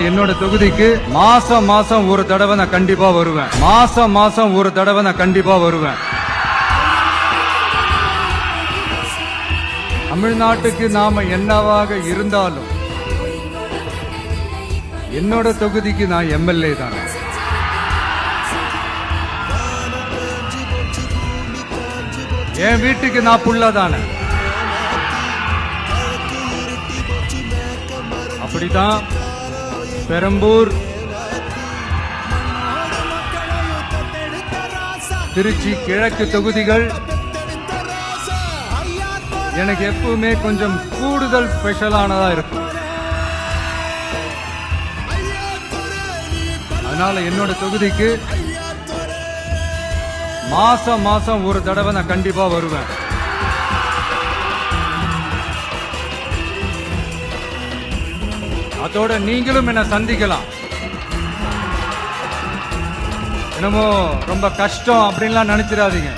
என்னோட தொகுதிக்கு மாசம் மாசம் ஒரு தடவை நான் கண்டிப்பா வருவேன். மாசம் மாசம் ஒரு தடவை நான் கண்டிப்பா வருவேன். தமிழ்நாட்டுக்கு நாம என்னவாக இருந்தாலும் என்னோட தொகுதிக்கு நான் எம்எல்ஏ தான். என் வீட்டுக்கு நான் புள்ளதானே. அப்படிதான் பெரம்பூர், திருச்சி கிழக்கு தொகுதிகள் எனக்கு எப்பவுமே கொஞ்சம் கூடுதல் ஸ்பெஷலானதா இருக்கும். அதனால என்னோட தொகுதிக்கு மாசம் மாசம் ஒரு தடவை நான் கண்டிப்பா வருவேன். அதோட நீங்களும் என்ன சந்திக்கலாம். என்னமோ ரொம்ப கஷ்டம் அப்படின்லாம் நினைச்சிடாதீங்க.